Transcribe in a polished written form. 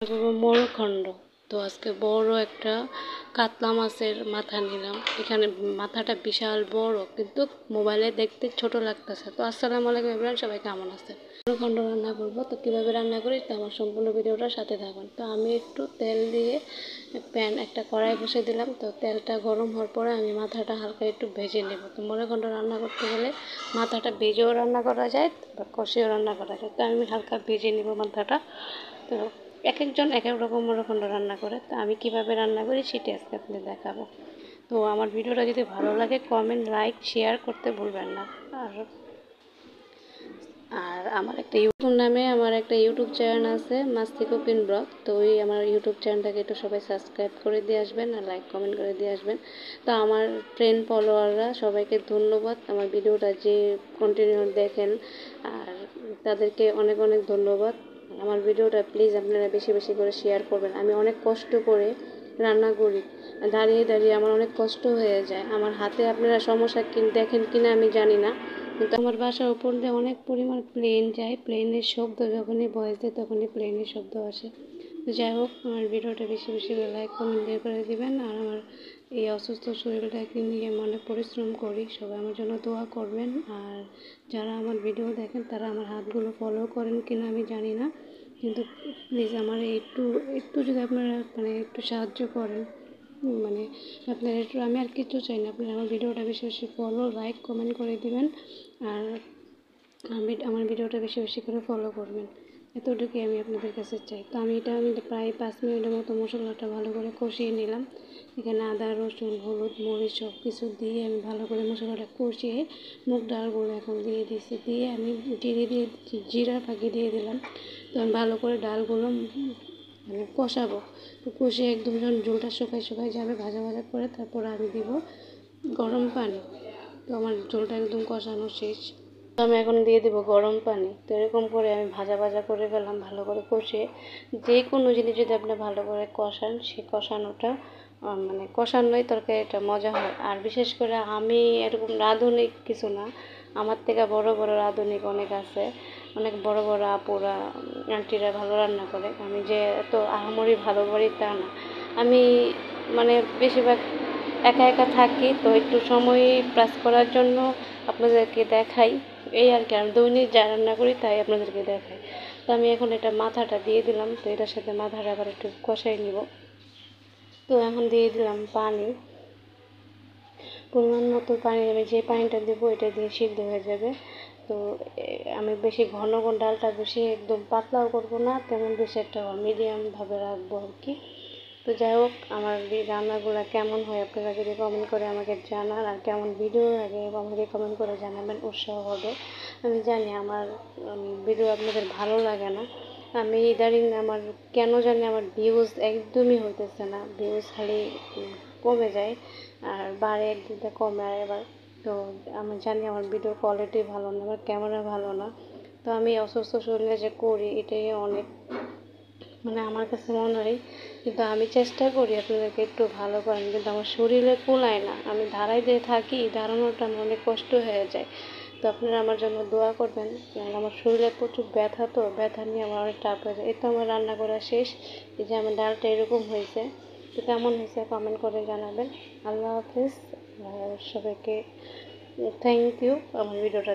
করবো মোরখণ্ড। তো আজকে বড় একটা কাতলা মাছের মাথা নিলাম। এখানে মাথাটা বিশাল বড়, কিন্তু মোবাইলে দেখতে ছোট লাগতেছে। তো আসসালামু আলাইকুম এভরিওয়ান, সবাই কেমন আছে? মোরখণ্ড রান্না করবো। তো কীভাবে রান্না করি তো আমার সম্পূর্ণ ভিডিওটার সাথে থাকুন। তো আমি একটু তেল দিয়ে একটা কড়াই বসে দিলাম। তো তেলটা গরম হওয়ার পরে আমি মাথাটা হালকা একটু ভেজে নেব। তো মোরখণ্ড রান্না করতে গেলে মাথাটা ভেজেও রান্না করা যায় বা কষিয়েও রান্না করা যায়। তো আমি হালকা ভেজে নেব মাথাটা। তো এক একজন এক এক রকম মোরখণ্ড রান্না করে। তো আমি কীভাবে রান্না করি সেটা আজকে আপনাদের দেখাবো। তো আমার ভিডিওটা যদি ভালো লাগে কমেন্ট, লাইক, শেয়ার করতে ভুলবেন না। আর আমার একটা ইউটিউব চ্যানেল আছে, মাস্তি কুকিং ব্লগ। তো ওই আমার ইউটিউব চ্যানেলটাকে একটু সবাই সাবস্ক্রাইব করে দিয়ে আসবেন আর লাইক কমেন্ট করে দিয়ে আসবেন। তো আমার ফ্রেন্ড ফলোয়াররা সবাইকে ধন্যবাদ, আমার ভিডিওটা যে কন্টিনিউ দেখেন, আর তাদেরকে অনেক অনেক ধন্যবাদ। আমার ভিডিওটা প্লিজ আপনারা বেশি বেশি করে শেয়ার করবেন। আমি অনেক কষ্ট করে রান্না করি, দাঁড়িয়ে দাঁড়িয়ে আমার অনেক কষ্ট হয়ে যায়। আমার হাতে আপনারা সমস্যা দেখেন কিনা আমি জানি না, কিন্তু আমার বাসার উপর দিয়ে অনেক পরিমাণ প্লেন যায়। প্লেনের শব্দ যখনই ভয়েস দেয় তখনই প্লেনের শব্দ আসে। তো যাই হোক, আমার ভিডিওটা বেশি বেশি করে লাইক কমেন্ট করে দিবেন। আর আমার এই অসুস্থ শরীরটাকে নিয়ে আমি অনেক পরিশ্রম করি, সবাই আমার জন্য দোয়া করবেন। আর যারা আমার ভিডিও দেখেন তারা আমার হাতগুলো ফলো করেন কিনা আমি জানি না, কিন্তু প্লিজ আমার একটু একটু যদি আপনারা একটু সাহায্য করেন, আপনারা একটু, আমি আর কিছু চাই না, আপনারা আমার ভিডিওটা বেশি বেশি ফলো, লাইক, কমেন্ট করে দিবেন। আর আমার ভিডিওটা বেশি বেশি করে ফলো করবেন, এতটুকুই আমি আপনাদের কাছে চাই। তো আমি প্রায় 5 মিনিটের মতো মশলাটা ভালো করে কষিয়ে নিলাম। এখানে আদা, রসুন, হলুদ, মরিচ সব কিছু দিয়ে আমি ভালো করে মশলাটা কষিয়ে মুগ ডালগুলো এখন দিয়ে দিয়েছি। দিয়ে আমি জিরা ফাঁকি দিয়ে দিলাম। তো আমি ভালো করে ডালগুলো কষাবো। তো কষিয়ে একদম যখন ঝোলটা শুকাই যাবে ভাজা ভাজা করে, তারপর আমি দিব গরম পানি। তো আমার ঝোলটা একদম কষানো শেষ। তো আমি এখন দিয়ে দেবো গরম পানি। তো এরকম করে আমি ভাজা করে ফেললাম ভালো করে কষিয়ে। যে কোনো জিনিস যদি আপনি ভালো করে কষান, সে কষানোটা কষানোই তরকারিটা মজা হয়। আর বিশেষ করে আমি এরকম রাঁধুনি কিছু না, আমার থেকে বড় বড় রাঁধুনি অনেক আছে, অনেক বড় বড় আপুরা আন্টিরা ভালো রান্না করে। আমি যে এত আহামরি ভালো করি তা না, আমি বেশিরভাগ একা একা থাকি, তো একটু সময় পাস করার জন্য আপনাদেরকে দেখাই, এই আর কি। আমি দৈনিক যা রান্না করি তাই আপনাদেরকে দেখাই। তো আমি এখন এটা মাথাটা দিয়ে দিলাম। তো এটার সাথে মাথাটা আবার একটু কষাই নিব। তো এখন দিয়ে দিলাম পানি, পরিমাণ মতো পানি। আমি যে পানিটা দেবো এটা দিয়ে সিদ্ধ হয়ে যাবে। তো আমি বেশি ঘন ডালটা বেশি একদম পাতলাও করবো না, তেমন বেশি একটা মিডিয়ামভাবে রাখবো আর কি। তো যাই হোক, আমার এই রান্নাগুলো কেমন হয় আপনারা যদি কমেন্ট করে আমাকে জানান, আর কেমন ভিডিও লাগে আমাকে কমেন্ট করে জানাবেন, উৎসাহ হবে। আমি জানি আমার ভিডিও আপনাদের ভালো লাগে না। আমি ইদানিং আমার কেন জানি আমার ভিউজ একদমই হইতেছে না, ভিউজ খালি কমে যায় আর বাড়ে, একদিনটা কমে আর এবার। তো আমি জানি আমার ভিডিওর কোয়ালিটি ভালো না, আমার ক্যামেরা ভালো না। তো আমি অসুস্থ শরীরে যে করি এটাই অনেক আমার কাছে মনে হয়। কিন্তু আমি চেষ্টা করি আপনাদেরকে একটু ভালো করেন, কিন্তু আমার শরীরে কুলায় না। আমি দাঁড়াইতে থাকি, দাঁড়ানোটা আমার অনেক কষ্ট হয়ে যায়। তো আপনারা আমার জন্য দোয়া করবেন, কারণ আমার শরীরে প্রচুর ব্যথা, তো ব্যথা নিয়ে আমার অনেক টাফ হয়ে যায়। এই তো আমার রান্না করা শেষ। এই যে আমার ডালটা এরকম হয়েছে। তো কেমন হয়েছে কমেন্ট করে জানাবেন। আল্লাহ হাফিজ। সবাইকে থ্যাংক ইউ আমার ভিডিওটা